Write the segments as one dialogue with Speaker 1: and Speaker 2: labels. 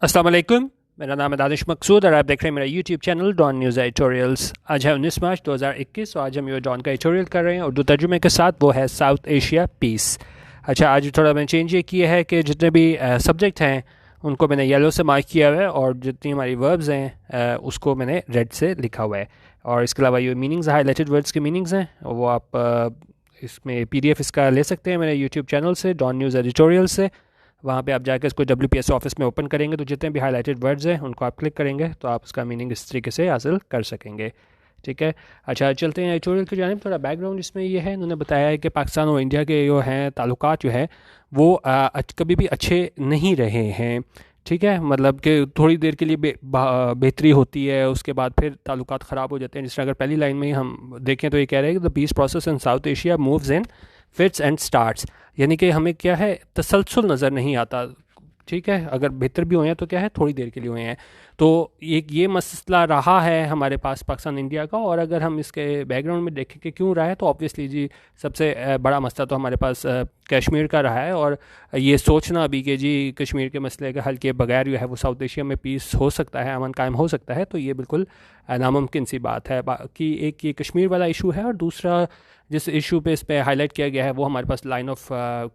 Speaker 1: अस्सलाम वालेकुम। मेरा नाम है दानिश मकसूद और आप देख रहे हैं मेरा YouTube channel Dawn news editorials. आज है 19 मार्च 2021 और आज हम ये डॉन का एडिटोरियल कर रहे हैं उर्दू तर्जुमे के साथ। वो है साउथ एशिया पीस। अच्छा, आज थोड़ा मैंने चेंज ये किया है कि जितने भी सब्जेक्ट हैं उनको मैंने येलो से मार्क किया हुआ है और जितनी हमारी वर्ब्स हैं उसको मैंने रेड से लिखा हुआ है। और इसके अलावा ये मीनिंग्स, हाईलाइटेड वर्ड्स के मीनिंग्स हैं, वो आप इसमें PDF इसका ले सकते हैं मेरे यूट्यूब चैनल से, डॉन न्यूज़ एडिटोरियल से। वहाँ पे आप जाकर इसको WPS ऑफिस में ओपन करेंगे तो जितने भी हाईलाइटेड वर्ड्स हैं उनको आप क्लिक करेंगे तो आप उसका मीनिंग इस तरीके से हासिल कर सकेंगे। ठीक है। अच्छा, चलते हैं एडिटोरियल की जानिब। थोड़ा बैकग्राउंड इसमें ये है, उन्होंने बताया है कि पाकिस्तान और इंडिया के जो हैं ताल्लुकात जो है वो कभी भी अच्छे नहीं रहे हैं। ठीक है, मतलब कि थोड़ी देर के लिए बेहतरी होती है, उसके बाद फिर ताल्लुकात ख़राब हो जाते हैं। जिस तरह अगर पहली लाइन में ही हम देखें तो ये कह रहे हैं कि the peace process in South Asia moves in fits and starts, यानी कि हमें क्या है, तसलसल नज़र नहीं आता। ठीक है, अगर बेहतर भी हुए हैं तो क्या है, थोड़ी देर के लिए हुए हैं। तो एक ये मसला रहा है हमारे पास पाकिस्तान इंडिया का। और अगर हम इसके बैकग्राउंड में देखें कि क्यों रहा है तो ऑब्वियसली जी सबसे बड़ा मसला तो हमारे पास कश्मीर का रहा है। और ये सोचना अभी कि जी कश्मीर के मसले के हल के बगैर जो है वो साउथ एशिया में पीस हो सकता है, अमन कायम हो सकता है, तो ये बिल्कुल नामुमकिन सी बात है। बाकी एक ये कश्मीर वाला इशू है और दूसरा जिस इशू पे इस पे हाईलाइट किया गया है वो हमारे पास लाइन ऑफ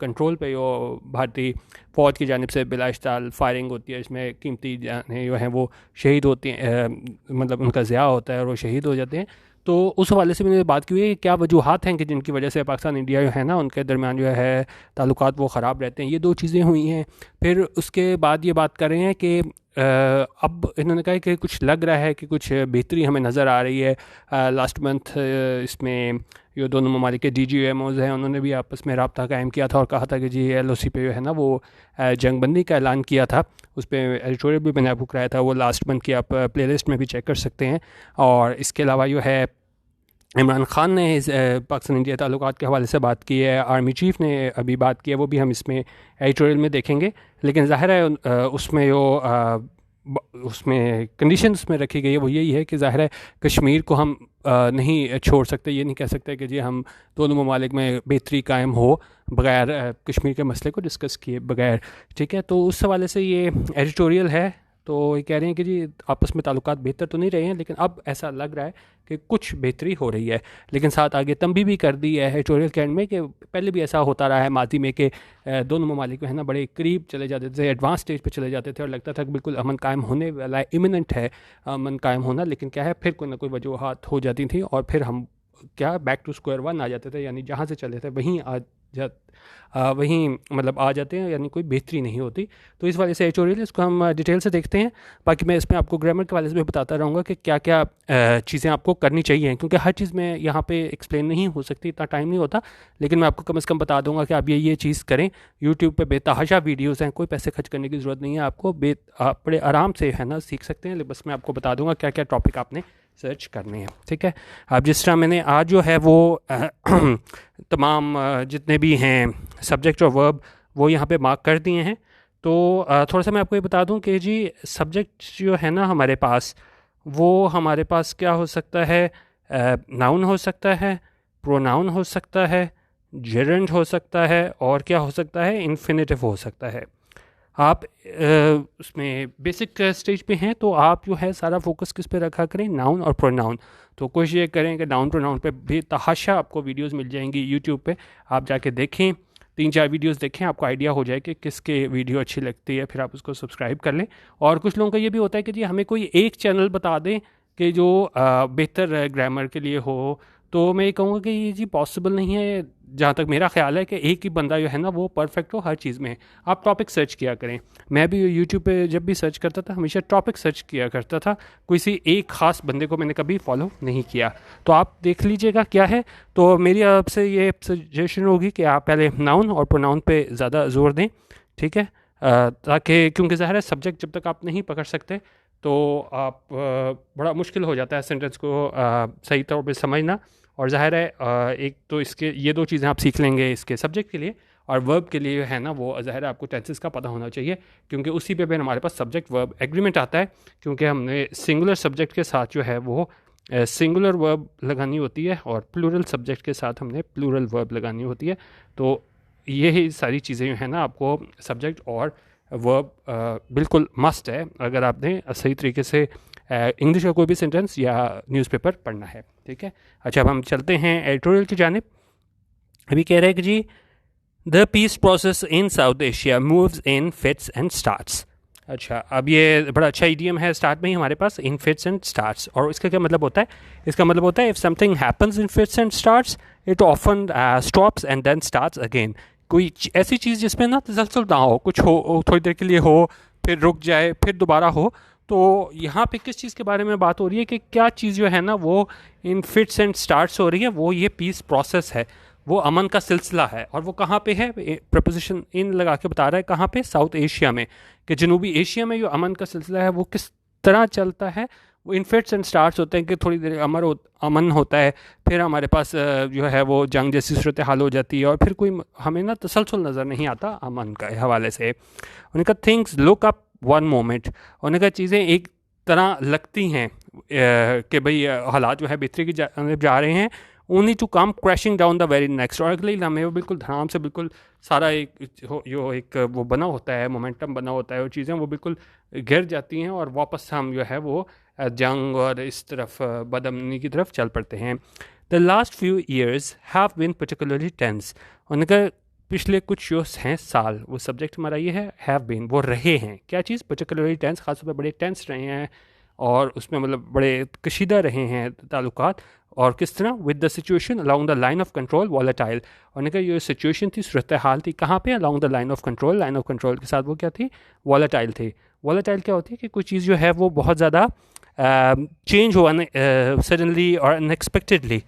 Speaker 1: कंट्रोल पे जो भारतीय फ़ौज की जानिब से बिलाश्ताल फायरिंग होती है, इसमें कीमती जानें जो हैं वो शहीद होती हैं, मतलब उनका ज़िया होता है और वो शहीद हो जाते हैं। तो उस हवाले से मैंने बात की है कि क्या वजूहात हैं कि जिनकी वजह से पाकिस्तान इंडिया जो है ना उनके दरमियान जो है ताल्लुकात वो ख़राब रहते हैं। ये दो चीज़ें हुई हैं। फिर उसके बाद ये बात कर रहे हैं कि अब इन्होंने कहा कि कुछ लग रहा है कि कुछ बेहतरी हमें नज़र आ रही है। लास्ट मंथ इसमें ये दोनों ममालिक के DGMOs हैं, उन्होंने भी आपस में रब्ता कायम किया था और कहा था कि जी LOC पे जो है ना वो जंग बंदी का ऐलान किया था। उस पर एडिटोरियल भी मैंने आपको कराया था, वो लास्ट मंथ की आप प्लेलिस्ट में भी चेक कर सकते हैं। और इसके अलावा जो है इमरान खान ने पाकिस्तान इंडिया ताल्लुकात के हवाले से बात की है, आर्मी चीफ़ ने अभी बात की है, वो भी हम इसमें एडिटोरियल में देखेंगे। लेकिन ज़ाहिर है उसमें जो उसमें कंडीशन उसमें रखी गई है वो यही है कि ज़ाहिर है कश्मीर को हम नहीं छोड़ सकते। ये नहीं कह सकते कि जी हम दोनों ममालिक में बेहतरी कायम हो बग़ैर कश्मीर के मसले को डिस्कस किए बगैर। ठीक है, तो उस हवाले से ये एडिटोरियल है। तो ये कह रहे हैं कि जी आपस में ताल्लुकात बेहतर तो नहीं रहे हैं, लेकिन अब ऐसा लग रहा है कि कुछ बेहतरी हो रही है। लेकिन साथ आगे तंबी भी कर दी है एडिटोरियल के एंड में कि पहले भी ऐसा होता रहा है माजी में कि दोनों ममालिक है ना बड़े करीब चले जाते थे, एडवांस स्टेज पे चले जाते थे और लगता था कि बिल्कुल अमन कायम होने वाला है, इमिनेंट है अमन कायम होना। लेकिन क्या है, फिर कोई ना कोई वजूहात हो जाती थी और फिर हम क्या बैक टू स्क्वायर वन आ जाते थे, यानी जहाँ से चले थे वहीं वहीं मतलब आ जाते हैं, यानी कोई बेहतरी नहीं होती। तो इस वाले से एडिटोरियल इसको हम डिटेल से देखते हैं। बाकी मैं इसमें आपको ग्रामर के वाले से भी बताता रहूँगा कि क्या क्या चीज़ें आपको करनी चाहिए, क्योंकि हर चीज़ में यहाँ पे एक्सप्लेन नहीं हो सकती, इतना टाइम नहीं होता। लेकिन मैं आपको कम से कम बता दूंगा कि आप ये चीज़ करें। यूट्यूब पे बेतहाशा वीडियोज़ हैं, कोई पैसे खर्च करने की ज़रूरत नहीं है आपको, आप बड़े आराम से है ना सीख सकते हैं। बस मैं आपको बता दूँगा क्या क्या टॉपिक आपने सर्च करने हैं। ठीक है, अब जिस तरह मैंने आज जो है वो तमाम जितने भी हैं सब्जेक्ट और वर्ब वो यहाँ पे मार्क कर दिए हैं। तो थोड़ा सा मैं आपको ये बता दूं कि जी सब्जेक्ट जो है ना हमारे पास, वो हमारे पास क्या हो सकता है, नाउन हो सकता है, प्रोनाउन हो सकता है, जेरेंड हो सकता है और क्या हो सकता है, इन्फिनेटिव हो सकता है। आप उसमें बेसिक स्टेज पे हैं तो आप जो है सारा फोकस किस पे रखा करें, नाउन और प्रोनाउन। तो कोशिश ये करें कि नाउन प्रोनाउन पे बेतहाशा आपको वीडियोस मिल जाएंगी यूट्यूब पे, आप जाके देखें, 3-4 वीडियोस देखें, आपको आइडिया हो जाए कि किसके वीडियो अच्छी लगती है, फिर आप उसको सब्सक्राइब कर लें। और कुछ लोगों का ये भी होता है कि जी हमें कोई एक चैनल बता दें कि जो बेहतर ग्रामर के लिए हो। तो मैं ये कहूँगा कि ये जी पॉसिबल नहीं है, जहाँ तक मेरा ख्याल है कि एक ही बंदा जो है ना वो परफेक्ट हो हर चीज़ में। आप टॉपिक सर्च किया करें। मैं भी यूट्यूब पे जब भी सर्च करता था हमेशा टॉपिक सर्च किया करता था, किसी एक ख़ास बंदे को मैंने कभी फॉलो नहीं किया। तो आप देख लीजिएगा क्या है। तो मेरी आपसे ये सजेशन होगी कि आप पहले नाउन और प्रोनाउन पे ज़्यादा जोर दें। ठीक है, ताकि क्योंकि ज़ाहिर है सब्जेक्ट जब तक आप नहीं पकड़ सकते तो आप बड़ा मुश्किल हो जाता है सेंटेंस को सही तौर पे समझना। और ज़ाहिर है एक तो इसके ये दो चीज़ें आप सीख लेंगे इसके सब्जेक्ट के लिए, और वर्ब के लिए है ना वो ज़ाहिर है आपको टेंसेस का पता होना चाहिए, क्योंकि उसी पे भी हमारे पास सब्जेक्ट वर्ब एग्रीमेंट आता है। क्योंकि हमने सिंगुलर सब्जेक्ट के साथ जो है वो सिंगुलर वर्ब लगानी होती है और प्लूरल सब्जेक्ट के साथ हमने प्लूरल वर्ब लगानी होती है। तो यही सारी चीज़ें जो है ना आपको सब्जेक्ट और वर्ब बिल्कुल मस्ट है अगर आपने सही तरीके से इंग्लिश का कोई भी सेंटेंस या न्यूज़पेपर पढ़ना है। ठीक है, अच्छा अब हम चलते हैं एडिटोरियल की जानिब। अभी कह रहे हैं कि जी the peace process in South Asia moves in fits and starts. अच्छा, अब ये बड़ा अच्छा ईडियम है स्टार्ट में ही हमारे पास, इन फिट्स एंड स्टार्ट्स। और इसका क्या मतलब होता है? इसका मतलब होता है if something happens in fits and starts it often stops and then starts again. कोई ऐसी चीज़ जिसमें ना तसलसल ना हो, कुछ हो थोड़ी देर के लिए हो फिर रुक जाए फिर दोबारा हो, तो यहाँ पे किस चीज़ के बारे में बात हो रही है कि क्या चीज़ जो है ना वो इन फिट्स एंड स्टार्ट्स हो रही है, वो ये पीस प्रोसेस है, वो अमन का सिलसिला है। और वो कहाँ पे है? प्रपोजिशन इन लगा के बता रहा है कहाँ पे, साउथ एशिया में, कि जनूबी एशिया में जो अमन का सिलसिला है वो किस तरह चलता है। वो इन फिट्स एंड स्टार्ट्स होते हैं कि थोड़ी देर अमन होता है, फिर हमारे पास जो है वो जंग जैसी सूरत हाल हो जाती है, और फिर कोई हमें ना तसलसल नज़र नहीं आता अमन के हवाले से। उनका things look up one moment, उनका चीज़ें एक तरह लगती हैं कि भाई हालात जो है बेहतरी की जा रहे हैं, only to come crashing down the very next. और अगले लम्हे वो बिल्कुल धड़ाम से बिल्कुल सारा एक वो बना होता है, मोमेंटम बना होता है, और चीज़ें वो बिल्कुल गिर जाती हैं और वापस हम जो है वो जंग और इस तरफ बदअमनी की तरफ चल पड़ते हैं। The last few years have been particularly tense, उनका पिछले कुछ जो हैं साल, वो सब्जेक्ट हमारा ये है हैव बीन, वो रहे हैं क्या चीज़, पर्टिकुलरली टेंस, खासतौर पर बड़े टेंस रहे हैं और उसमें मतलब बड़े कशीदा रहे हैं ताल्लुकात। और किस तरह? With the situation along the line of control volatile, उन्होंने कहा ये सिचुएशन थी, सूरत हाल थी कहाँ पे? Along the line of control, line of control के साथ वो क्या थी? वॉलेटाइल थी। वॉलेटाइल क्या होती है कि कोई चीज़ जो है वो बहुत ज़्यादा चेंज हुआ सडनली और अनएक्सपेक्टेडली,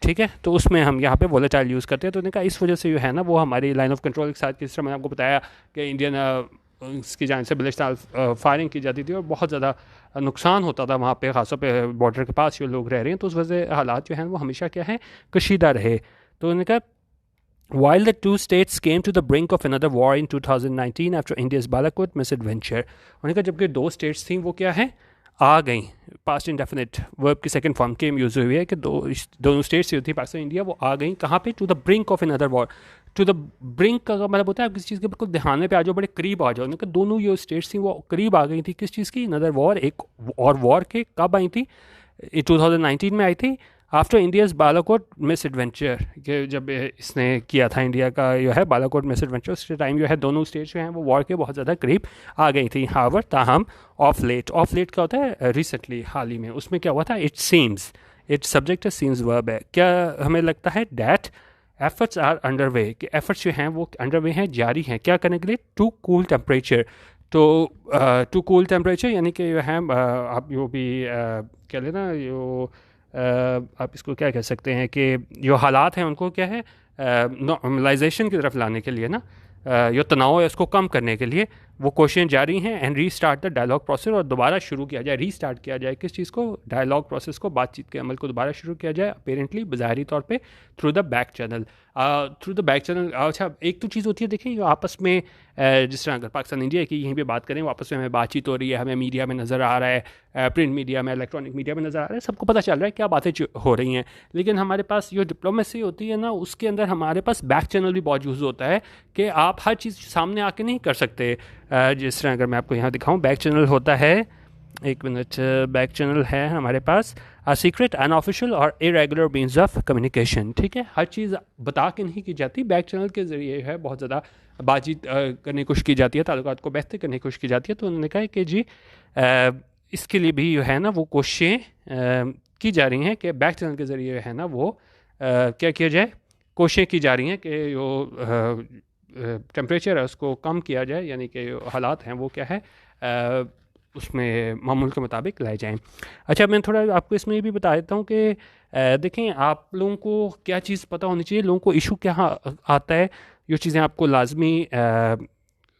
Speaker 1: ठीक है, तो उसमें हम यहाँ पे वॉलेटाइल यूज़ करते हैं। तो उन्होंने कहा इस वजह से जो है ना वो हमारी लाइन ऑफ कंट्रोल के साथ, किस तरह मैंने आपको बताया कि इंडियन इसकी जान से बलिस्ता फायरिंग की जाती थी और बहुत ज़्यादा नुकसान होता था वहाँ पे, ख़ासतौर पे बॉर्डर के पास जो लोग रह रहे हैं, तो उस वजह से हालात जो हैं वो हमेशा क्या है, कशीदा रहे। तो उन्होंने कहा while the two states came to the brink of another war in 2019 after India's Balakot misadventure, उन्होंने कहा जबकि दो स्टेट्स थी वो क्या है, आ गई, पास्ट इंडेफिनिट वर्ब की सेकंड फॉर्म केम यूज़ हुई है कि दोनों स्टेट्स जो थी पाकिस्तान इंडिया, वो आ गई कहाँ पे? To the brink of another war. To the brink का मतलब होता है आप किसी चीज़ के बिल्कुल दहाने पे आ जाओ, बड़े करीब आ जाओ। उन्होंने कहा दोनों जो स्टेट्स थी वो करीब आ गई थी किस चीज़ की? अनदर वॉर, एक और वॉर के। कब आई थी? 2019 में आई थी, after India's Balakot miss adventure, कि जब इसने किया था इंडिया का जो है बालाकोट मिस एडवेंचर, उस टाइम जो है दोनों स्टेट्स जो हैं वो वॉर के बहुत ज़्यादा करीब आ गई थी। हावर ताहम ऑफ लेट क्या होता है? रिसेंटली, हाल ही में, उसमें क्या हुआ था? It seems, it's subject seems verb है। क्या हमें लगता है? That efforts are under way, कि एफर्ट्स जो हैं वो अंडर वे हैं, जारी हैं, क्या करने के लिए? To cool temperature. तो टू कूल टेम्परेचर यानी कि जो है आप जो भी कह लेना जो आप इसको क्या कह सकते हैं कि जो हालात हैं उनको क्या है, नॉर्मलाइजेशन की तरफ लाने के लिए ना, जो तनाव है उसको कम करने के लिए वो कोशिशें जारी हैं। And restart the dialogue process, और दोबारा शुरू किया जाए, रीस्टार्ट किया जाए किस चीज़ को? डायलॉग प्रोसेस को, बातचीत के अमल को दोबारा शुरू किया जाए, अपेरेंटली बज़ाहिरी तौर पे through the back channel. Through the back channel. अच्छा, एक तो चीज़ होती है देखिए, जो आपस में जिस तरह अगर पाकिस्तान इंडिया की यहीं पे बात करें, आपस में हमें बातचीत हो रही है, हमें मीडिया में नज़र आ रहा है, प्रिंट मीडिया में, इलेक्ट्रॉनिक मीडिया में नज़र आ रहा है, सबको पता चल रहा है क्या बातें हो रही हैं। लेकिन हमारे पास जो डिप्लोमेसी होती है ना, उसके अंदर हमारे पास बैक चैनल भी बहुत यूज़ होता है कि आप हर चीज़ सामने आके नहीं कर सकते। जिस तरह अगर मैं आपको यहाँ दिखाऊँ, बैक चैनल होता है, एक मिनट, बैक चैनल है हमारे पास सीक्रेट, अनऑफिशियल और इरेगुलर मीन्स ऑफ कम्युनिकेशन। ठीक है, हर चीज़ बता के नहीं की जाती, बैक चैनल के ज़रिए है बहुत ज़्यादा बातचीत करने की कोशिश की जाती है, ताल्लुकात को बेहतर करने की कोशिश की जाती है। तो उन्होंने कहा कि जी इसके लिए भी जो है ना वो कोशिशें की जा रही हैं कि बैक चैनल के ज़रिए है ना वो क्या किया जाए, कोशिशें की जा रही हैं कि जो टेम्परेचर है उसको कम किया जाए, यानी कि हालात हैं वो क्या है उसमें मामूल के मुताबिक लाए जाएं। अच्छा, मैं थोड़ा आपको इसमें ये भी बता देता हूँ कि देखें, आप लोगों को क्या चीज़ पता होनी चाहिए, लोगों को इशू क्या आता है, जो चीज़ें आपको लाजमी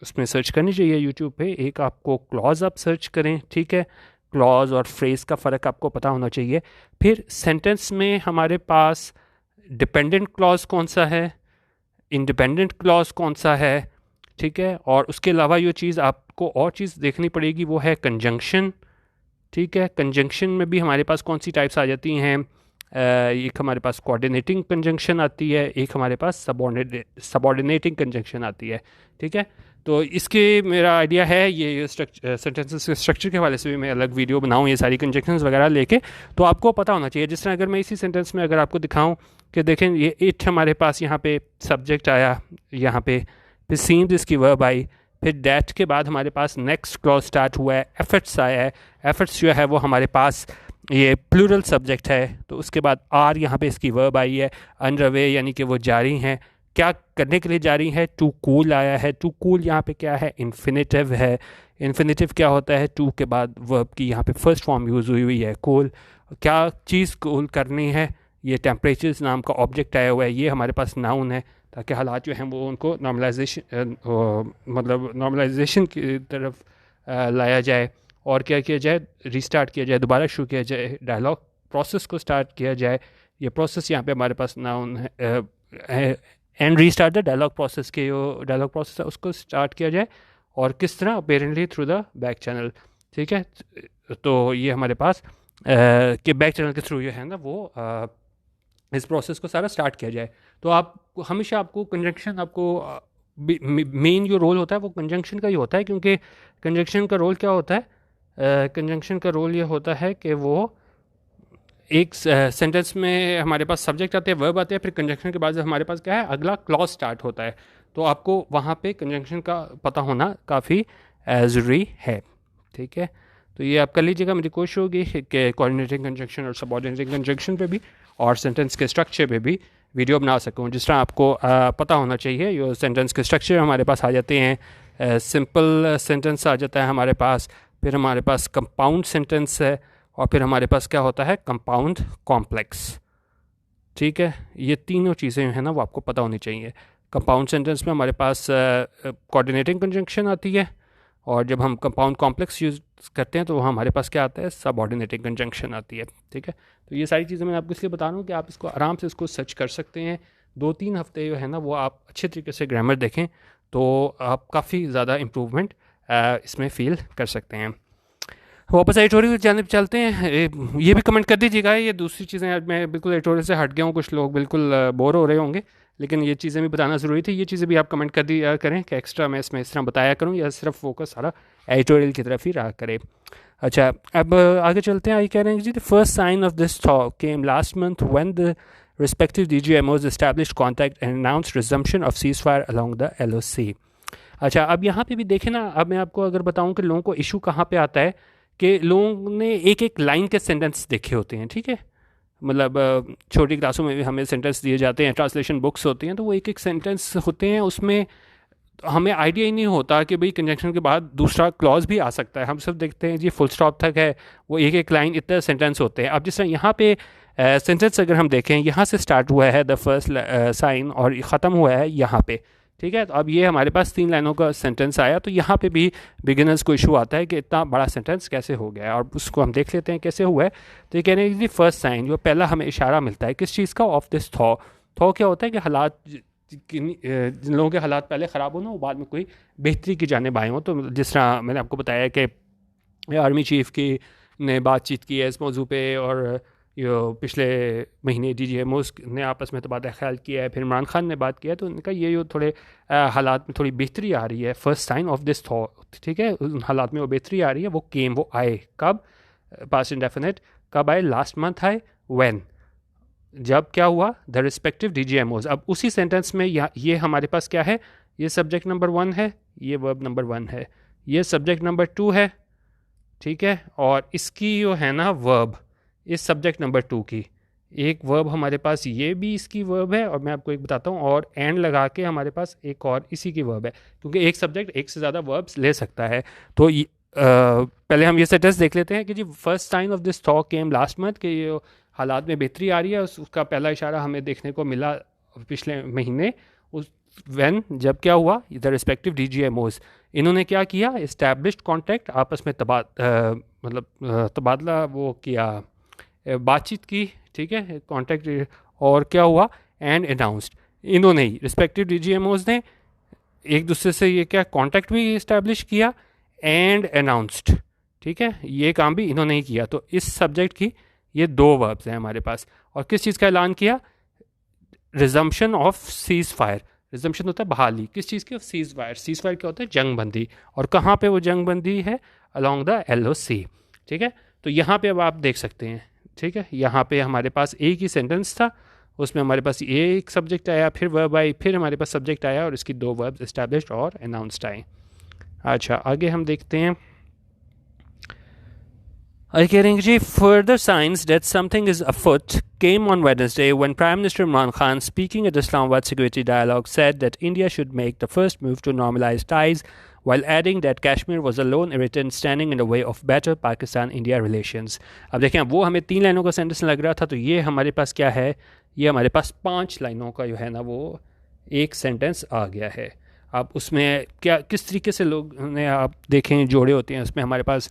Speaker 1: उसमें सर्च करनी चाहिए यूट्यूब पे। एक आपको क्लॉज आप सर्च करें, ठीक है, क्लॉज और फ्रेज़ का फ़र्क आपको पता होना चाहिए। फिर सेंटेंस में हमारे पास डिपेंडेंट क्लॉज कौन सा है, इंडिपेंडेंट क्लॉज कौन सा है, ठीक है, और उसके अलावा ये चीज़ आपको और चीज़ देखनी पड़ेगी, वो है कंजंक्शन। ठीक है, कंजंक्शन में भी हमारे पास कौन सी टाइप्स आ जाती हैं, एक हमारे पास कोऑर्डिनेटिंग कंजंक्शन आती है, एक हमारे पास सबऑर्डिनेटिंग कंजंक्शन आती है। ठीक है, तो इसके मेरा आइडिया है ये सेंटेंसेस के स्ट्रक्चर के हवाले से भी मैं अलग वीडियो बनाऊँ ये सारी कंजक्शंस वगैरह लेके, तो आपको पता होना चाहिए। जिस तरह अगर मैं इसी सेंटेंस में अगर आपको दिखाऊँ कि देखें ये इट हमारे पास यहाँ पे सब्जेक्ट आया यहाँ पे, फिर सीम्स इसकी वर्ब आई, फिर डैट के बाद हमारे पास नेक्स्ट क्लॉज स्टार्ट हुआ है, एफर्ट्स आया है, एफर्ट्स जो है वो हमारे पास ये प्लूरल सब्जेक्ट है, तो उसके बाद आर यहाँ पे इसकी वर्ब आई है, अंडरवे यानी कि वो जारी हैं, क्या करने के लिए जारी है, टू कूल आया है, टू कूल यहाँ पे क्या है, इन्फिनेटिव है। इन्फिनेटिव क्या होता है, टू के बाद वर्ब की यहाँ पे फर्स्ट फॉर्म यूज़ हुई हुई है, कूल, क्या चीज़ कूल करनी है, ये टेम्परेचर्स नाम का ऑब्जेक्ट आया हुआ है, ये हमारे पास नाउन है, ताकि हालात जो हैं वो उनको नॉर्मलाइजेशन मतलब नॉर्मलाइजेशन की तरफ लाया जाए, और क्या किया जाए, रीस्टार्ट किया जाए, दोबारा शुरू किया जाए, डायलॉग प्रोसेस को स्टार्ट किया जाए। ये प्रोसेस यहाँ पे हमारे पास नाउन है, and restart the dialogue process के जो डायलॉग प्रोसेस है उसको स्टार्ट किया जाए, और किस तरह, apparently through the back channel. ठीक है, तो ये हमारे पास कि बैक चैनल के थ्रू जो है ना वो इस प्रोसेस को सारा स्टार्ट किया जाए। तो आप हमेशा आपको कंजंक्शन, आपको मेन जो रोल होता है वो कंजंक्शन का ही होता है, क्योंकि कंजंक्शन का रोल क्या होता है, कंजंक्शन का रोल ये होता है कि वो एक सेंटेंस में हमारे पास सब्जेक्ट आते हैं, वर्ब आते हैं, फिर कंजंक्शन के बाद हमारे पास क्या है, अगला क्लॉज स्टार्ट होता है। तो आपको वहाँ पे कंजंक्शन का पता होना काफ़ी ज़रूरी है। ठीक है, तो ये आप कर लीजिएगा। मेरी कोशिश होगी कि कोऑर्डिनेटिंग कंजंक्शन और सबऑर्डिनेटिंग कंजंक्शन पे भी और सेंटेंस के स्ट्रक्चर पे भी वीडियो बना सकूँ, जिस तरह आपको पता होना चाहिए। ये सेंटेंस के स्ट्रक्चर हमारे पास आ जाते हैं, सिंपल सेंटेंस आ जाता है हमारे पास, फिर हमारे पास कंपाउंड सेंटेंस है, और फिर हमारे पास क्या होता है, कंपाउंड कॉम्प्लेक्स। ठीक है, ये तीनों चीज़ें हैं ना वो आपको पता होनी चाहिए। कंपाउंड सेंटेंस में हमारे पास कोऑर्डिनेटिंग कंजंक्शन आती है, और जब हम कंपाउंड कॉम्प्लेक्स यूज़ करते हैं तो हमारे पास क्या आता है, सबऑर्डिनेटिंग कंजंक्शन आती है। ठीक है, तो ये सारी चीज़ें मैं आपको इसलिए बता रहा हूँ कि आप इसको आराम से इसको सर्च कर सकते हैं। 2-3 हफ्ते जो है ना वो आप अच्छे तरीके से ग्रामर देखें तो आप काफ़ी ज़्यादा इम्प्रूवमेंट इसमें फ़ील कर सकते हैं। वापस एडिटोरियल जाने पर चलते हैं। ये भी कमेंट कर दीजिएगा, ये दूसरी चीज़ें मैं बिल्कुल एडिटोरियल से हट गया हूँ, कुछ लोग बिल्कुल बोर हो रहे होंगे, लेकिन ये चीज़ें भी बताना ज़रूरी थी। ये चीज़ें भी आप कमेंट कर दिया करें कि एक्स्ट्रा मैं इसमें इस तरह बताया करूँ, या सिर्फ फोकस सारा एडिटोरियल की तरफ ही रहा करे। अच्छा, अब आगे चलते हैं। आगे कह रहे हैं जी, the first sign of this thaw came last month when the respective DGMOs established contact and announced resumption of ceasefire along the LOC। अच्छा, अब यहाँ पे भी देखें ना, अब मैं आपको अगर बताऊँ कि लोगों को इशू कहाँ पे आता है, कि लोगों ने एक एक लाइन के सेंटेंस देखे होते हैं। ठीक है, मतलब छोटी क्लासों में भी हमें सेंटेंस दिए जाते हैं, ट्रांसलेशन बुक्स होती हैं, तो वो एक एक सेंटेंस होते हैं, उसमें हमें आइडिया ही नहीं होता कि भाई कंजंक्शन के बाद दूसरा क्लॉज भी आ सकता है। हम सब देखते हैं जी फुल स्टॉप तक है, वो एक एक लाइन इतने सेंटेंस होते हैं। अब जिस तरह यहाँ पे सेंटेंस अगर हम देखें, यहाँ से स्टार्ट हुआ है द फर्स्ट साइन और ख़त्म हुआ है यहाँ पे। ठीक है, तो अब ये हमारे पास 3 लाइनों का सेंटेंस आया, तो यहाँ पे भी बिगिनर्स को इशू आता है कि इतना बड़ा सेंटेंस कैसे हो गया है, और उसको हम देख लेते हैं कैसे हुआ है। तो ये कह रहे हैं कि फर्स्ट साइन जो पहला हमें इशारा मिलता है किस चीज़ का, ऑफ दिस थॉ। थॉ क्या होता है कि हालात, जिन लोगों के हालात पहले ख़राब हो ना वो बाद में कोई बेहतरी की जानिब आए हों। तो जिस तरह मैंने आपको बताया कि आर्मी चीफ़ की ने बातचीत की है इस मौजू पे, और ये पिछले महीने DGMOs ने आपस में तबादला ख्याल किया है, फिर इमरान खान ने बात किया है, तो उनका ये थोड़े हालात में थोड़ी बेहतरी आ रही है। First sign of this thaw, ठीक है, उन हालात में वो बेहतरी आ रही है। वो केम, वो आए, कब, पास्ट इंडेफिनिट, कब आए, लास्ट मंथ आए, व्हेन, जब क्या हुआ, द रिस्पेक्टिव DGMOs। अब उसी सेंटेंस में ये हमारे पास क्या है, ये सब्जेक्ट नंबर 1 है, ये वर्ब नंबर 1 है, ये सब्जेक्ट नंबर 2 है। ठीक है, और इसकी जो है ना वर्ब, इस सब्जेक्ट नंबर 2 की एक वर्ब हमारे पास, ये भी इसकी वर्ब है, और मैं आपको एक बताता हूँ, और एंड लगा के हमारे पास एक और इसी की वर्ब है, क्योंकि एक सब्जेक्ट एक से ज़्यादा वर्ब्स ले सकता है। तो पहले हम ये सेंटेंस देख लेते हैं कि जी first sign of this thaw came last month, कि ये हालात में बेहतरी आ रही है, उसका पहला इशारा हमें देखने को मिला पिछले महीने। उस व्हेन, जब क्या हुआ, द रिस्पेक्टिव DGMOs, इन्होंने क्या किया, इस्टेब्लिश्ड कॉन्टैक्ट, आपस में तबादला वो किया, बातचीत की। ठीक है, कॉन्टैक्ट, और क्या हुआ, एंड अनाउंस्ड, इन्होंने ही रिस्पेक्टिव DGMOs ने एक दूसरे से ये क्या कॉन्टैक्ट भी इस्टेब्लिश किया, एंड अनाउंस्ड। ठीक है, ये काम भी इन्होंने ही किया। तो इस सब्जेक्ट की ये 2 वर्ब्स हैं हमारे पास, और किस चीज़ का ऐलान किया, resumption of cease fire, resumption होता है बहाली, किस चीज़ की? Seize fire. सीज़ फायर क्या होता है? जंग बंदी। और कहाँ पे वो जंग बंदी है? Along the LOC। ठीक है, तो यहाँ पे अब आप देख सकते हैं, ठीक है, यहाँ पे हमारे पास एक ही सेंटेंस था, उसमें हमारे पास एक सब्जेक्ट आया, फिर वर्ब आई, फिर हमारे पास सब्जेक्ट आया और इसकी दो वर्ब्स एस्टैब्लिश्ड और अनाउंस्ड आए। अच्छा, आगे हम देखते हैं। Al-Karinji further signs that something is afoot came on Wednesday when Prime Minister Imran Khan, speaking at Islamabad Security Dialogue, said that India should make the first move to normalize ties, while adding that Kashmir was a lone irritant standing in the way of better Pakistan-India relations. अब देखें, अब वो हमें 3 लाइनों का sentence लग रहा था, तो ये हमारे पास क्या है? ये हमारे पास 5 लाइनों का जो है ना वो एक सेंटेंस आ गया है। अब उसमें क्या किस तरीके से लोग ने आप देखें जोड़े होते हैं, उसमें हमारे पास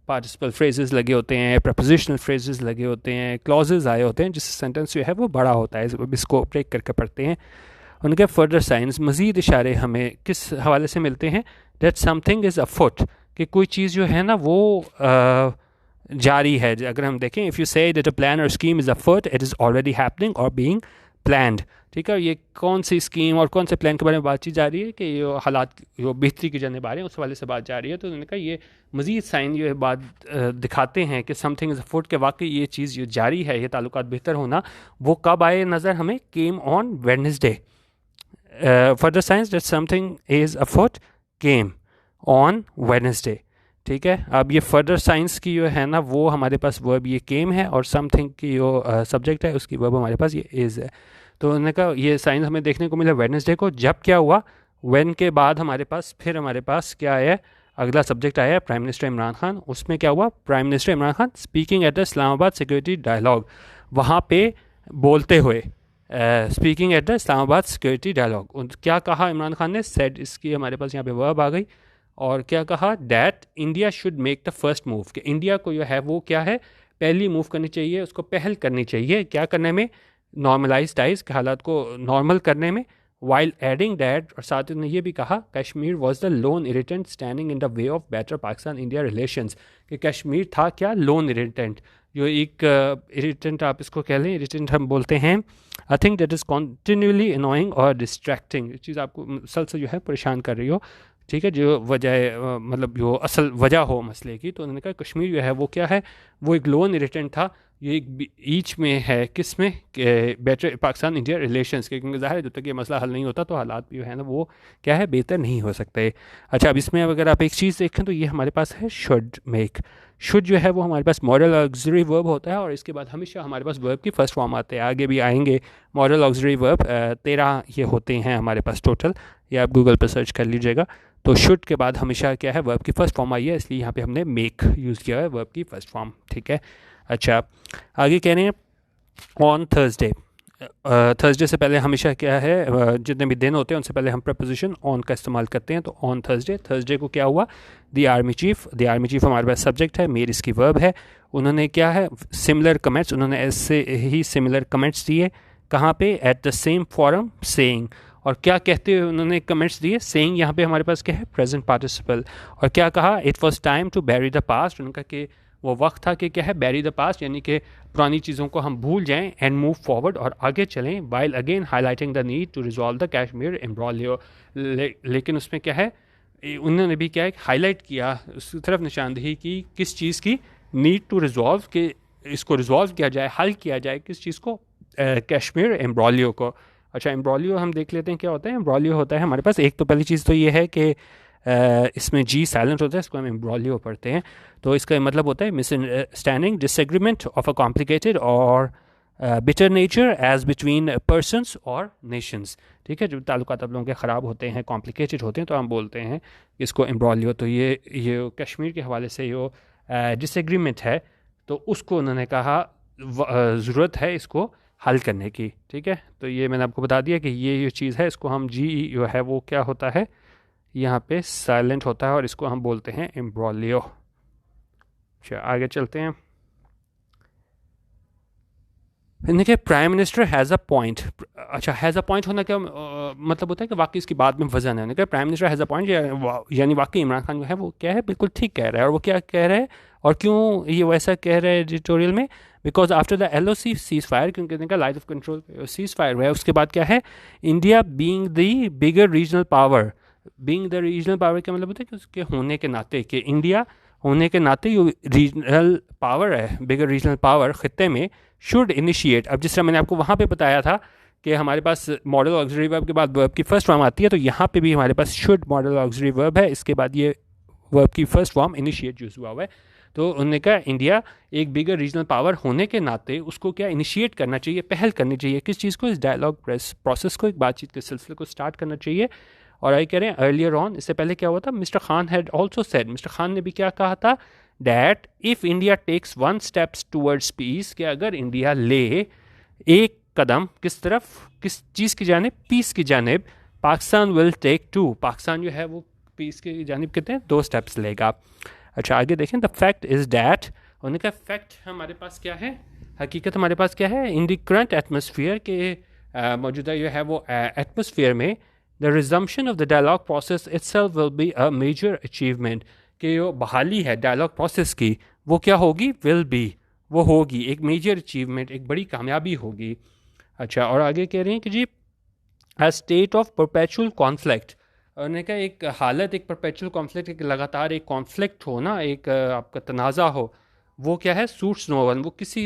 Speaker 1: पार्टिसिपल फ्रेजेस लगे होते हैं, प्रपोजिशनल फ्रेजेस लगे होते हैं, क्लॉजेज आए होते हैं, जिससे सेंटेंस जो है वो बड़ा होता है। इसको ब्रेक करके पढ़ते हैं। उनके फर्दर साइंस, मज़ीद इशारे हमें किस हवाले से मिलते हैं? दैट समथिंग इज़ अफुट, कि कोई चीज़ जो है ना वो जारी है। अगर हम देखें, if you say that a plan और scheme is afoot, it is already happening और बीइंग प्लान्ड। ठीक है, ये कौन सी स्कीम और कौन से प्लान के बारे में बातचीत जा रही है कि ये हालात जो बेहतरी की जाने बारे हैं उस वाले से बात जा रही है। तो उन्होंने कहा ये मज़ीद साइन ये बात दिखाते हैं कि समथिंग इज़ अफुट, के वाकई ये चीज़ जो जारी है, ये ताल्लुकात बेहतर होना, वो कब आए नज़र हमें? Came on Wednesday. Further science that something is अफुट came on Wednesday. ठीक है, अब ये फर्दर साइंस की जो है ना वो हमारे पास वर्ब ये केम है, और समथिंग की जो सब्जेक्ट है उसकी वर्ब हमारे पास ये इज़ है। तो उन्होंने कहा ये साइंस हमें देखने को मिला वेडनेसडे को। जब क्या हुआ? व्हेन के बाद हमारे पास फिर हमारे पास क्या आया? अगला सब्जेक्ट आया प्राइम मिनिस्टर इमरान खान। उसमें क्या हुआ? Prime minister Imran Khan speaking at the Islamabad security dialogue, वहाँ पे बोलते हुए, speaking at the Islamabad security dialogue. क्या कहा इमरान खान ने? सेड, इसकी हमारे पास यहाँ पे वर्ब आ गई। और क्या कहा? That India should make the first move, कि इंडिया को जो है वो क्या है? पहली मूव करनी चाहिए, उसको पहल करनी चाहिए। क्या करने में? नॉर्मलाइज टाइज के हालात को नॉर्मल करने में। वाइल एडिंग दैट, और साथ ही उन्होंने ये भी कहा, Kashmir was the loan irritant standing in the way of better Pakistan India relations, कि कश्मीर था क्या? Loan irritant. जो एक इरिटेंट आप इसको कह लें, इरिटेंट हम बोलते हैं I think that is continuously annoying और डिस्ट्रैक्टिंग, चीज़ आपको मुसलसल जो है परेशान कर रही हो। ठीक है, जो वजह मतलब जो असल वजह हो मसले की। तो उन्होंने कहा कश्मीर जो है वो क्या है? वो एक लोन इरिटेंट था। ये एक ईच में है, किस में? बेटर पाकिस्तान इंडिया रिलेशंस के, क्योंकि ज़ाहिर है जब तक ये मसला हल नहीं होता तो हालात भी जो है ना वो क्या है? बेहतर नहीं हो सकते। अच्छा, अब इसमें अगर आप एक चीज़ देखें तो ये हमारे पास है शुड मेक। शुड जो है वो हमारे पास मॉडल ऑक्सिलरी वर्ब होता है, और इसके बाद हमेशा हमारे पास वर्ब की फर्स्ट फॉर्म आते हैं। आगे भी आएंगे मॉडल ऑक्सिलरी वर्ब, 13 ये होते हैं हमारे पास टोटल, ये आप गूगल पर सर्च कर लीजिएगा। तो शुड के बाद हमेशा क्या है? वर्ब की फर्स्ट फॉर्म आई है, इसलिए यहाँ पे हमने मेक यूज़ किया है, वर्ब की फर्स्ट फॉर्म। ठीक है, अच्छा आगे कह रहे हैं ऑन थर्सडे। थर्सडे से पहले हमेशा क्या है? जितने भी दिन होते हैं उनसे पहले हम प्रपोजिशन ऑन का इस्तेमाल करते हैं। तो ऑन थर्सडे, थर्सडे को क्या हुआ? द आर्मी चीफ हमारे पास सब्जेक्ट है, मेर इसकी वर्ब है। उन्होंने क्या है? सिमिलर कमेंट्स, उन्होंने ऐसे ही सिमिलर कमेंट्स दिए। कहाँ पे? At the same forum saying. और क्या कहते हुए उन्होंने कमेंट्स दिए? सेइंग यहाँ पे हमारे पास क्या है? Present participle. और क्या कहा? It was time to bury the past, उनका कि वो वक्त था कि क्या है? बैरी द पास्ट, यानी कि पुरानी चीज़ों को हम भूल जाएं, एंड मूव फॉरवर्ड, और आगे चलें। While again highlighting the need to resolve the Kashmir imbroglio. लेकिन उसमें क्या है? उन्होंने भी क्या है? हाईलाइट किया, उसकी तरफ निशानदेही की, किस चीज़ की? नीड टू रिजॉल्व, कि इसको रिजॉल्व किया जाए, हल किया जाए, किस चीज़ को? कश्मीर एम्ब्रोलियो को। अच्छा, एम्ब्रोलियो हम देख लेते हैं क्या होता है। एम्ब्रोलियो होता है हमारे पास, एक तो पहली चीज़ तो ये है कि इसमें जी साइलेंट होता है, इसको हम एम्ब्रोलियो पढ़ते हैं। तो इसका मतलब होता है misunderstanding, disagreement of a complicated और bitter nature as between persons और नेशंस। ठीक है, जो ताल्लुकात आप लोगों के ख़राब होते हैं, कॉम्प्लिकेटेड होते हैं, तो हम बोलते हैं इसको एम्ब्रोलियो। तो ये कश्मीर के हवाले से जो डिसएग्रीमेंट है, तो उसको उन्होंने कहा ज़रूरत है इसको हल करने की। ठीक है, तो ये मैंने आपको बता दिया कि ये चीज़ है, इसको हम जी जो है वो क्या होता है? यहाँ पे साइलेंट होता है, और इसको हम बोलते हैं एम्ब्रोलियो। अच्छा, आगे चलते हैं। देखिए, prime minister has a point. अच्छा, हैज़ अ पॉइंट होना क्या मतलब होता है? कि वाकई इसकी बात में वजन है। उन्होंने कहा prime minister has a point, यानी वाकई इमरान खान जो है वो क्या है? बिल्कुल ठीक कह रहा है। और वो क्या कह रहा है और क्यों ये वैसा कह रहा है एडिटोरियल में? Because after the LOC cease fire, क्योंकि उन्होंने कहा light of control cease fire हुआ है, उसके बाद क्या है, India being the bigger regional power, being the regional power का मतलब होता है कि उसके होने के नाते, कि इंडिया होने के नाते जो रीजनल पावर है, बिगर रीजनल पावर खत्ते में, शुड इनिशिएट। अब जिस तरह मैंने आपको वहाँ पे बताया था कि हमारे पास मॉडल ऑक्सिलरी वर्ब के बाद वर्ब की फर्स्ट फॉर्म आती है, तो यहाँ पे भी हमारे पास शुड मॉडल ऑक्सिलरी वर्ब है, इसके बाद ये वर्ब की फर्स्ट फॉर्म इनिशिएट यूज़ हुआ है। तो उन्होंने कहा इंडिया एक बिगर रीजनल पावर होने के नाते उसको क्या इनिशिएट करना चाहिए, पहल करनी चाहिए, किस चीज़ को, इस डायलॉग प्रोसेस को, एक बातचीत के सिलसिले को स्टार्ट करना चाहिए। और आई कह रहे हैं अर्लियर ऑन, इससे पहले क्या हुआ था, mister Khan had also said, mister Khan ने भी क्या कहा था, that if India takes 1 steps towards peace, कि अगर इंडिया ले एक कदम किस तरफ, किस चीज़ की जानिब, पीस की जानिब, पाकिस्तान विल टेक 2, पाकिस्तान जो है वो पीस की जानिब कितने 2 स्टेप्स लेगा। अच्छा आगे देखें, द फैक्ट इज़ डैट, उन्होंने कहा फैक्ट हमारे पास क्या है, हकीकत हमारे पास क्या है, इन द करंट एटमॉस्फेयर के मौजूदा जो है वो एटमॉस्फेयर में, the resumption of the dialogue process itself will be a major achievement, कि जो बहाली है डायलॉग प्रोसेस की वो क्या होगी, विल बी, वो होगी एक मेजर अचीवमेंट, एक बड़ी कामयाबी होगी। अच्छा और आगे कह रहे हैं कि जी a state of perpetual conflict, उन्होंने कहा एक हालत, एक परपेचुअल कॉन्फ्लिक्ट, एक लगातार एक कॉन्फ्लिक्ट हो ना, एक आपका तनाज़ा हो, वो क्या है, सूट्स नो वन, वो किसी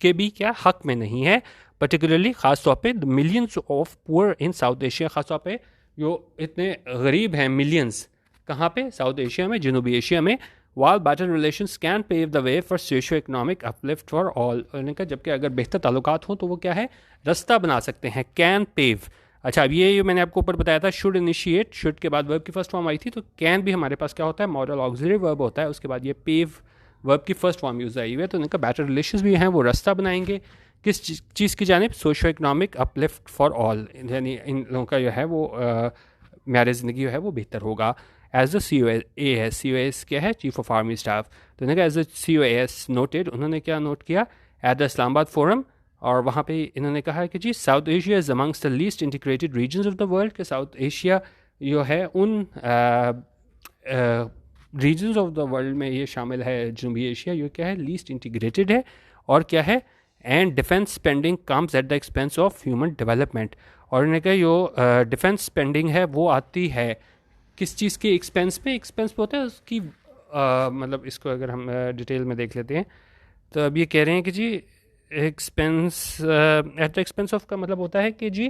Speaker 1: के भी क्या हक में नहीं है, पर्टिकुलरली ख़ास तौर पे millions of poor in South Asia, ख़ास तौर पे जो इतने गरीब हैं मिलियंस, कहाँ पे, साउथ एशिया में, जनूबी एशिया में, वाल better relations can pave the way for socio economic uplift for all, उन्होंने कहा जबकि अगर बेहतर ताल्लुकात हों तो वो क्या है, रास्ता बना सकते हैं, कैन पेव। अच्छा अब ये मैंने आपको ऊपर बताया था, शुड इनिशिएट, शुड के बाद वर्ब की फर्स्ट फॉर्म आई थी, तो कैन भी हमारे पास क्या होता है, मॉडल ऑक्सिलरी वर्ब होता है, उसके बाद ये पेव वर्ब की फर्स्ट फॉर्म यूज़ आई हुई है, तो उनका बेटर रिलेशंस भी हैं, वो रास्ता बनाएंगे किस चीज़ की जानिब, socio economic uplift for all, यानी इन लोगों का जो है वो म्यार ज़िंदगी जो है वो बेहतर होगा। एज द COAS, COAS क्या है, चीफ ऑफ आर्मी स्टाफ, तो उन्होंने कहा एज द COAS नोटेड, उन्होंने क्या नोट किया, एट द इस्लामाबाद फोरम, और वहाँ पे इन्होंने कहा कि जी South Asia is amongst the least integrated regions of the world, के साउथ एशिया जो है उन रीजन्स ऑफ द वर्ल्ड में ये शामिल है, जनूबी एशिया ये क्या है, लीस्ट इंटीग्रेटेड है, और क्या है, and defence spending comes at the expense of human development, और उन्होंने कहा जो डिफेंस स्पेंडिंग है वो आती है किस चीज़ के एक्सपेंस पे, एक्सपेंस पे होता है उसकी मतलब इसको अगर हम डिटेल में देख लेते हैं, तो अब ये कह रहे हैं कि जी expense at the expense of का मतलब होता है कि जी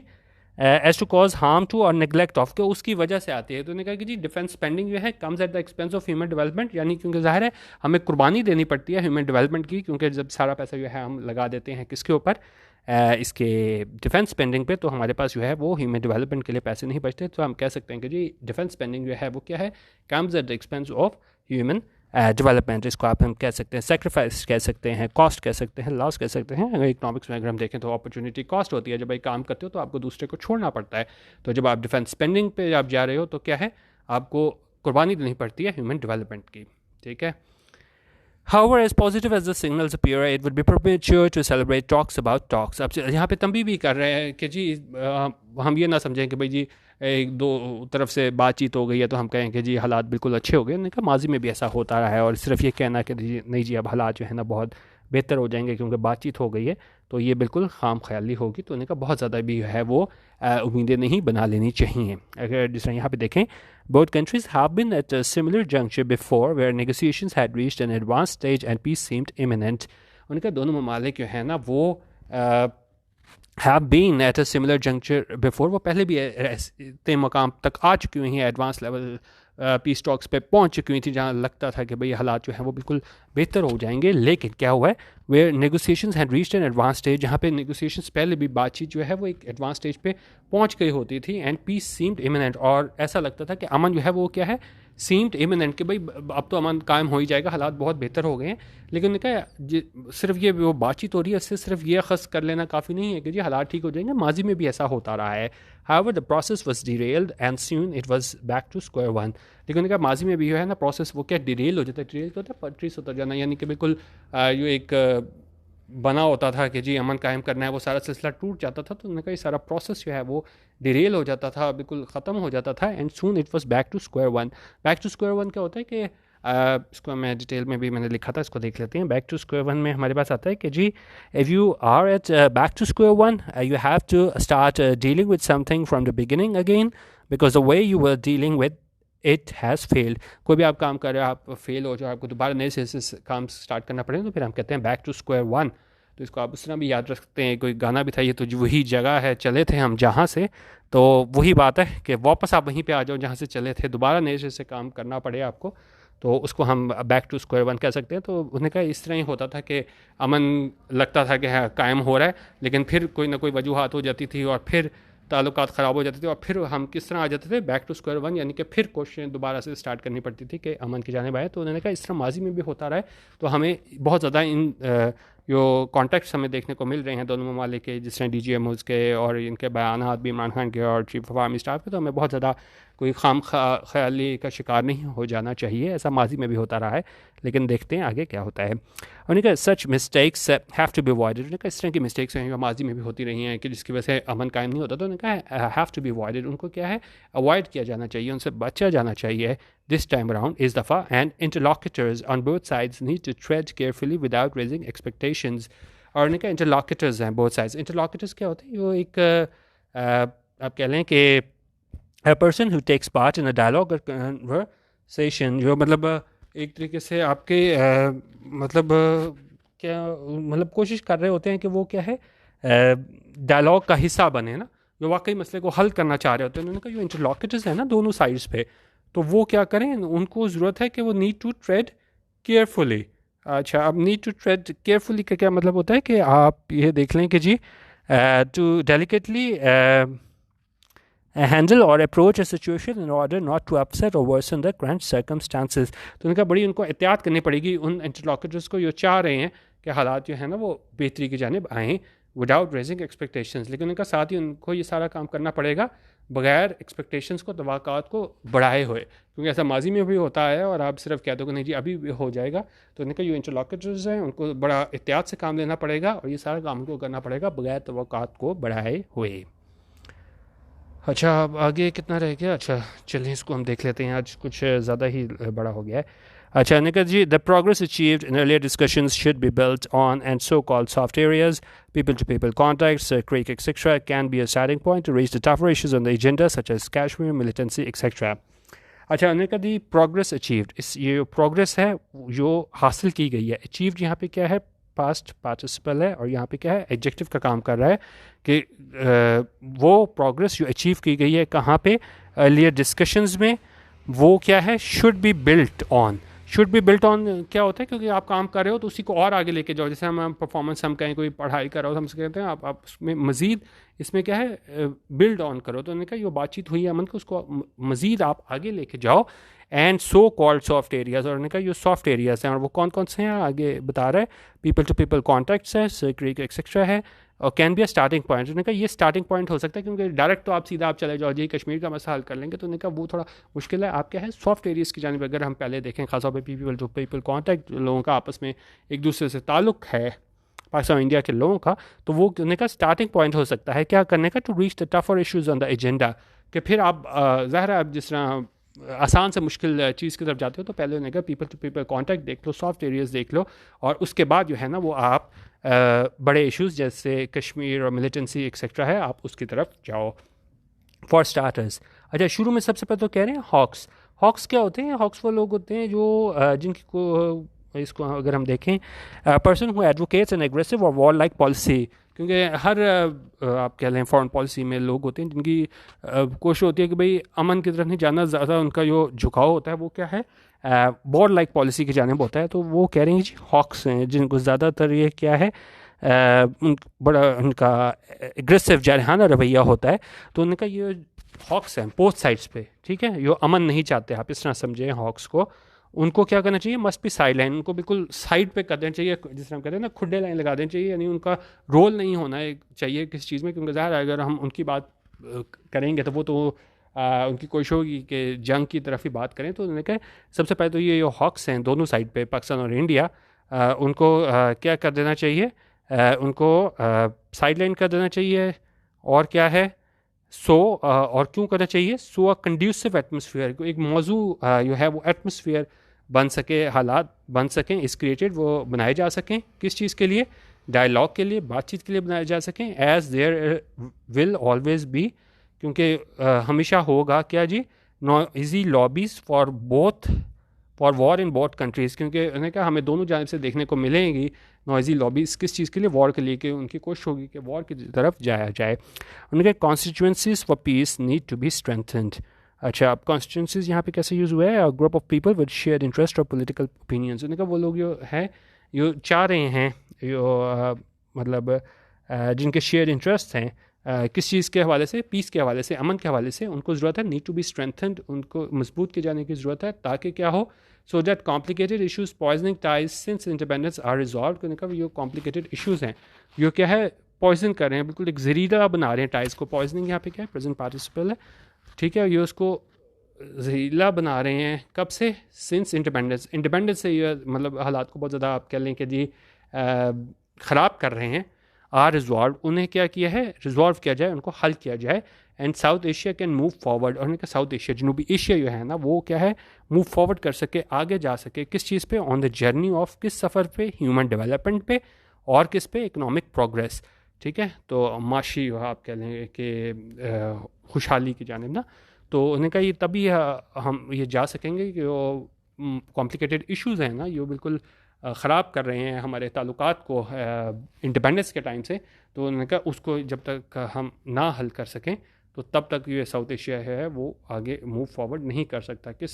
Speaker 1: as to cause harm to और नेग्लेक्ट ऑफ, के उसकी वजह से आती है, तो उन्होंने कहा कि जी डिफेंस स्पेंडिंग जो है comes at the expense of human development, यानी क्योंकि ज़ाहिर है हमें कुर्बानी देनी पड़ती है ह्यूमन डेवलपमेंट की, क्योंकि जब सारा पैसा जो है हम लगा देते हैं किसके ऊपर, इसके डिफेंस स्पेंडिंग पे, तो हमारे पास जो है वो ह्यूमन डेवलपमेंट के लिए पैसे नहीं बचते, तो हम कह सकते हैं कि जी डिफेंस स्पेंडिंग जो है वो क्या है, comes at the expense of human development, इसको आप हम कह सकते हैं सेक्रीफाइस कह सकते हैं, कॉस्ट कह सकते हैं, लॉस कह सकते हैं। अगर इकोनॉमिक्स में अगर हम देखें तो अपॉर्चुनिटी कॉस्ट होती है, जब एक काम करते हो तो आपको दूसरे को छोड़ना पड़ता है, तो जब आप डिफेंस स्पेंडिंग पे आप जा रहे हो तो क्या है, आपको कुर्बानी देनी पड़ती है ह्यूमन डेवलपमेंट की, ठीक है। However, as positive as the signals appear, it would be premature to celebrate talks about talks. अब यहाँ पे तंबी भी कर रहे हैं कि जी हम ये ना समझें कि भाई जी एक दो तरफ से बातचीत हो गई है तो हम कहें कि जी हालात बिल्कुल अच्छे हो गए, नहीं कहा माजी में भी ऐसा होता रहा है, और सिर्फ ये कहना कि नहीं जी अब हालात जो है ना बहुत बेहतर हो जाएंगे क्योंकि बातचीत हो गई है, तो ये बिल्कुल खाम ख्याली होगी, तो उन्होंने कहा बहुत ज़्यादा भी है वो उम्मीदें नहीं बना लेनी चाहिए। अगर जिस तरह यहाँ पे देखें, both countries have been at a similar juncture before where negotiations had reached an advanced stage and peace seemed imminent। उन्होंने कहा दोनों ममालिक जो है ना वो have been at a similar juncture before, वो पहले भी इतने मकाम तक आ चुकी हुई हैं, एडवांस लेवल पीस टॉक्स पे पहुंच चुकी हुई थी जहां लगता था कि भाई हालात जो हैं वो बिल्कुल बेहतर हो जाएंगे, लेकिन क्या हुआ है, where negotiations had reached an advance stage, जहाँ पे नेगोशिएशंस पहले भी बातचीत जो है वो एक एडवांस स्टेज पे पहुंच गई होती थी, एंड पीस सीम्ड इमिनेंट, और ऐसा लगता था कि अमन जो है वो क्या है, सीम्ड इमिनेंट, कि भाई अब तो अमन कायम हो ही जाएगा, हालात बहुत बेहतर हो गए हैं, लेकिन उन्होंने कहा सिर्फ ये वो बातचीत हो रही है, इससे सिर्फ ये खस कर लेना काफ़ी नहीं है कि जी हालात ठीक हो जाएंगे, माजी में भी ऐसा होता रहा है। However, the process was derailed and soon it was back to square one। लेकिन उन्होंने कहा माजी में भी जो है ना प्रोसेस वो क्या डिरेल हो जाता है, डिरेल क्या होता है, पटरी से उतर जाना, यानी कि बिल्कुल जो एक बना होता था कि जी अमन कायम करना है, वो सारा सिलसिला टूट जाता था, तो उन्होंने कहा ये सारा प्रोसेस जो है वो डिरेल हो जाता था, बिल्कुल ख़त्म हो जाता था, and soon it was back to square one. Back to square one क्या होता है कि इसको मैं डिटेल में भी मैंने लिखा था, इसको देख लेते हैं। बैक टू स्क्वायर वन में हमारे पास आता है कि जी if you are at back to square one you have to start dealing with something from the beginning again because the way you were dealing with it has failed. कोई भी आप काम कर रहे हो, आप फेल हो जाओ, आपको दोबारा नए से काम स्टार्ट करना पड़ेगा, तो फिर हम कहते हैं बैक टू स्क्वायर वन। तो इसको आप उस तरह भी याद रख सकते हैं। कोई गाना भी था, ये तो वही जगह है चले थे हम जहाँ से, तो वही बात है कि वापस आप वहीं पे आ जाओ जहाँ से चले थे, दोबारा नए से काम करना पड़े आपको, तो उसको हम बैक टू स्क्वायर वन कह सकते हैं। तो उन्होंने कहा इस तरह ही होता था कि अमन लगता था कि हाँ कायम हो रहा है, लेकिन फिर कोई ना कोई वजूहत हो जाती थी और फिर ताल्लुकात ख़राब हो जाते थे, और फिर हम किस तरह आ जाते थे बैक टू स्क्वायर वन, यानी कि फिर कोशिशें दोबारा से स्टार्ट करनी पड़ती थी कि अमन की जानिब आए। तो उन्होंने कहा इस तरह माजी में भी होता रहा है। तो हमें बहुत ज़्यादा इन जो कॉन्टेक्ट्स हमें देखने को मिल रहे हैं दोनों ममालिक के, जिस तरह DGMOs के और इनके बयानात भी इमरान खान के और चीफ ऑफ आर्मी स्टाफ के, तो हमें बहुत ज़्यादा कोई खाम ख्याली का शिकार नहीं हो जाना चाहिए। ऐसा माजी में भी होता रहा है, लेकिन देखते हैं आगे क्या होता है। उन्होंने कहा such mistakes have to be avoided. उन्होंने कहा इस तरह की मिस्टेक्स हैं जो माजी में भी होती रही हैं कि जिसकी वजह से अमन कायम नहीं होता, तो उन्होंने कहा हैव टू बी अवॉइडेड। उनको क्या है, अवॉइड किया जाना चाहिए, उनसे बचा जाना चाहिए। दिस टाइम अराउंड इस दफ़ा and interlocutors on both sides need to tread carefully without raising expectations. और उन्होंने कहा इंटरलॉक्यूटर्स हैं बोथ साइड्स। इंटरलॉक्यूटर्स क्या होते हैं, वो एक आप कह लें कि a person who takes part in a dialogue or conversation, जो मतलब एक तरीके से आपके मतलब क्या मतलब कोशिश कर रहे होते हैं कि वो क्या है डायलॉग का हिस्सा बने ना, जो वाकई मसले को हल करना चाह रहे होते हैं। उन्होंने कहा जो इंटरलॉक्यूटर्स हैं ना दोनों साइड्स पे, तो वो क्या करें, उनको ज़रूरत है कि वो नीड टू ट्रेड केयरफुली। अच्छा, अब नीड टू ट्रेड केयरफुली का क्या मतलब होता है कि आप ये देख लें कि जी to delicately handle or approach a situation in order not to upset or worsen the current circumstances। तो उनका बड़ी उनको एहतियात करनी पड़ेगी उन इंटरलॉक्यूटर्स को जो चाह रहे हैं कि हालात जो है ना वो बेहतरी की जानिब आएँ विदाउट रेजिंग एक्सपेक्टेशंस। लेकिन उनका साथ ही उनको ये सारा काम करना पड़ेगा बगैर एक्सपेक्टेशंस को, तवक्कात को बढ़ाए हुए, क्योंकि ऐसा माजी में भी होता है और आप सिर्फ कह दो कि नहीं जी अभी भी हो जाएगा। तो उनका जो इंटरलॉक्यूटर्स हैं उनको बड़ा एहतियात से काम लेना पड़ेगा और ये सारा काम उनको करना पड़ेगा बगैर तवक्कात को बढ़ाए हुए। अच्छा, अब आगे कितना रह गया? अच्छा चलिए इसको हम देख लेते हैं, आज कुछ ज़्यादा ही बड़ा हो गया है। अच्छा, निकल जी, the progress achieved in earlier discussions should be built on and so called soft areas, people to people contacts, Creek, etc. can be a starting point to reach the tougher issues on the agenda such as Kashmir, militancy, etc. अच्छा, उन्होंने कहा दी progress achieved, इस ये progress है जो हासिल की गई है। अचीव्ड यहाँ पे क्या है, पास्ट पार्टिसिपल है, और यहाँ पे क्या है, एडजेक्टिव का काम कर रहा है कि वो प्रोग्रेस जो अचीव की गई है कहाँ पे, अर्लियर डिस्कशंस में, वो क्या है, should be built on. Should be built on क्या होता है, क्योंकि आप काम कर रहे हो तो उसी को और आगे लेके जाओ। जैसे हम परफॉर्मेंस, हम कहीं कोई पढ़ाई कर रहे हो तो हमसे कहते हैं आप उसमें मज़ीद इसमें क्या है बिल्ड ऑन करो। तो उन्होंने कहा ये बातचीत हुई है अमन को, उसको मज़ीद आप आगे लेके जाओ। And so called soft areas, और उन्होंने कहा ये सॉफ्ट एरियाज़ हैं, और वो कौन कौन से हैं आगे बता रहा है। पीपल टू पीपल कॉन्टैक्ट्स है, क्रीक एक्सेट्रा है, और can be a starting point. उन्होंने कहा ये स्टार्टिंग पॉइंट हो सकता है, क्योंकि डायरेक्ट तो आप सीधा आप चले जाओ जी कश्मीर का मसला हल कर लेंगे, तो उन्होंने कहा वो थोड़ा मुश्किल है। आप क्या है सॉफ्ट एरियाज़ की जानिब अगर हम पहले देखें, खासतौर पर पीपल टू पीपल कॉन्टैक्ट, लोगों का आपस में एक दूसरे से ताल्लुक़ है पाकिस्तान इंडिया के लोगों का, तो वो उन्होंने कहा स्टार्टिंग पॉइंट हो सकता है क्या करने का, to reach the tougher issues on the agenda. कि फिर आप ज़ाहिर है आप जिस तरह आसान से मुश्किल चीज़ की तरफ जाते हो, तो पहले उन्होंने कहा पीपल टू पीपल कॉन्टैक्ट देख लो, सॉफ्ट एरियाज़ देख लो, और उसके बाद जो है ना वो आप बड़े इश्यूज़ जैसे कश्मीर और मिलिटेंसी एक्सेट्रा है, आप उसकी तरफ जाओ फॉर स्टार्टर्स। अच्छा, शुरू में सबसे पहले तो कह रहे हैं हॉक्स। हॉक्स क्या होते हैं, हॉक्स वो लोग होते हैं जो जिनकी को इसको अगर हम देखें, person who advocates N aggressive और वॉर लाइक पॉलिसी, क्योंकि हर आप कह लें फॉरेन पॉलिसी में लोग होते हैं जिनकी कोशिश होती है कि भाई अमन की तरफ नहीं जाना, ज़्यादा उनका जो झुकाव होता है वो क्या है, वॉर लाइक पॉलिसी की जानिब होता है। तो वो कह रहे हैं जी हॉक्स हैं, जिनको ज़्यादातर ये क्या है बड़ा उनका एग्रेसिव जारहाना रवैया होता है। तो उनका ये हॉक्स हैं बोथ साइड्स पे, ठीक है, जो अमन नहीं चाहते, आप इस तरह समझें हॉक्स को। उनको क्या करना चाहिए, मस्ट बी साइड लाइन, उनको बिल्कुल साइड पे कर देना चाहिए, जिस तरह हम कहते हैं ना खुडे लाइन लगा देनी चाहिए, यानी उनका रोल नहीं होना है चाहिए किसी चीज़ में, क्योंकि ज़ाहिर है अगर हम उनकी बात करेंगे तो वो तो उनकी कोशिश होगी कि जंग की तरफ ही बात करें। तो उन्होंने कहा सबसे पहले तो ये जो हॉक्स हैं दोनों साइड पे, पाकिस्तान और इंडिया, उनको क्या कर देना चाहिए, उनको साइड लाइन कर देना चाहिए। और क्या है, और क्यों करना चाहिए, सो अ कंड्यूसिव एटमोसफियर, एक मौजू जो है वो एटमोसफियर बन सके, हालात बन सकें, इस क्रिएटेड, वो बनाए जा सकें, किस चीज़ के लिए, डायलॉग के लिए, बातचीत के लिए बनाए जा सकें, as there will always be, क्योंकि हमेशा होगा क्या जी, noisy lobbies for both, for war in both countries, क्योंकि उन्होंने कहा हमें दोनों जानब से देखने को मिलेंगी नॉइजी लॉबीज़, किस चीज़ के लिए, वॉर के लिए, कि उनकी कोशिश होगी कि वॉर की तरफ जाया जाए। उनके constituencies for peace need to be strengthened. अच्छा, अब कॉन्स्टिट्यूंसीज यहाँ पे कैसे यूज़ हुआ है, group of people with share interest और पॉलिटिकल ओपिनियंस। उन्होंने कहा वो लोग जो है, जो चाह रहे हैं, जो मतलब जिनके शेयर इंटरेस्ट हैं, किस चीज़ के हवाले से, पीस के हवाले से, अमन के हवाले से, उनको ज़रूरत है, नीड टू बी स्ट्रेंथेंड, उनको मजबूत किए जाने की ज़रूरत है, ताकि क्या हो, so that complicated issues poisoning ties since independence are resolve. उन्होंने कहा ये कॉम्प्लिकेटेड इशूज़ हैं, ये क्या है, पॉइजन कर रहे हैं, बिल्कुल एक जहरीला बना रहे हैं टाइज को। पॉइजनिंग यहाँ पे क्या है, प्रेजेंट पार्टिसिपल है, ठीक है, ये उसको जहरीला बना रहे हैं, कब से, सिंस इंडिपेंडेंस, इंडिपेंडेंस से ये मतलब हालात को बहुत ज़्यादा आप कह लें कि जी ख़राब कर रहे हैं। आर रिजॉल्व, उन्हें क्या किया है, रिजॉल्व किया जाए, उनको हल किया जाए। And south Asia can move forward, और उनका साउथ एशिया, जनूबी एशिया जो है ना, वो क्या है, मूव फॉरवर्ड कर सके, आगे जा सके, किस चीज़ पे, ऑन द जर्नी ऑफ, किस सफ़र पे, ह्यूमन डेवलपमेंट पे, और किस पे, इकनॉमिक प्रोग्रेस, ठीक है, तो माशी आप कह लें कि खुशहाली की जानिब ना। तो उन्हें कहा ये तभी हम ये जा सकेंगे कि वो कॉम्प्लिकेटेड इश्यूज़ हैं ना, ये बिल्कुल ख़राब कर रहे हैं हमारे ताल्लुकात को इंडिपेंडेंस के टाइम से। तो उन्होंने कहा उसको जब तक हम ना हल कर सकें, तो तब तक ये साउथ एशिया है वो आगे मूव फॉरवर्ड नहीं कर सकता। किस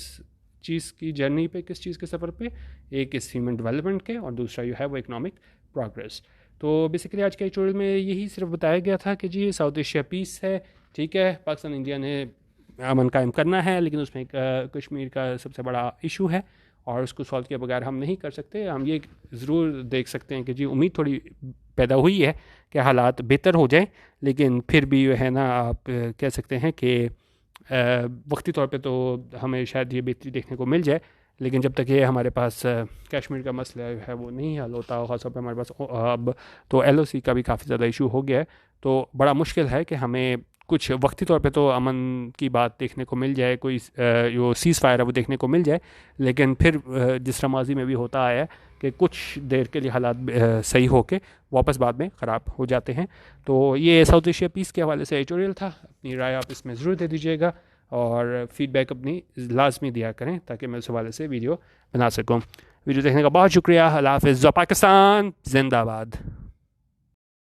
Speaker 1: चीज़ की जर्नी पे, किस चीज़ के सफ़र पे, एक इस ह्यूमन डेवलपमेंट के, और दूसरा जो है वो इकनॉमिक प्रोग्रेस। तो बेसिकली आज के ट्यूटोरियल में यही सिर्फ बताया गया था कि जी साउथ एशिया पीस है, ठीक है, पाकिस्तान इंडिया ने अमन कायम करना है, लेकिन उसमें कश्मीर का सबसे बड़ा इशू है, और उसको सॉल्व किए बगैर हम नहीं कर सकते। हम ये ज़रूर देख सकते हैं कि जी उम्मीद थोड़ी पैदा हुई है कि हालात बेहतर हो जाए, लेकिन फिर भी जो है ना, आप कह सकते हैं कि वक्ती तौर पे तो हमें शायद ये बेहतरी देखने को मिल जाए, लेकिन जब तक ये हमारे पास कश्मीर का मसला है वो नहीं हल होता, ख़ासतौर पर हमारे पास अब तो LOC का भी काफ़ी ज़्यादा इशू हो गया है, तो बड़ा मुश्किल है कि हमें कुछ वक्ती तौर पे तो अमन की बात देखने को मिल जाए, कोई जो सीज़ फायर है वो देखने को मिल जाए, लेकिन फिर जिस तरह माजी में भी होता आया है कि कुछ देर के लिए हालात सही होके वापस बाद में ख़राब हो जाते हैं। तो ये साउथ एशिया पीस के हवाले से एडिटोरियल था। अपनी राय आप इसमें ज़रूर दे दीजिएगा, और फीडबैक अपनी लाजमी दिया करें, ताकि मैं उस हवाले से वीडियो बना सकूँ। वीडियो देखने का बहुत शुक्रिया। अल्लाह हाफ़िज़। पाकिस्तान जिंदाबाद।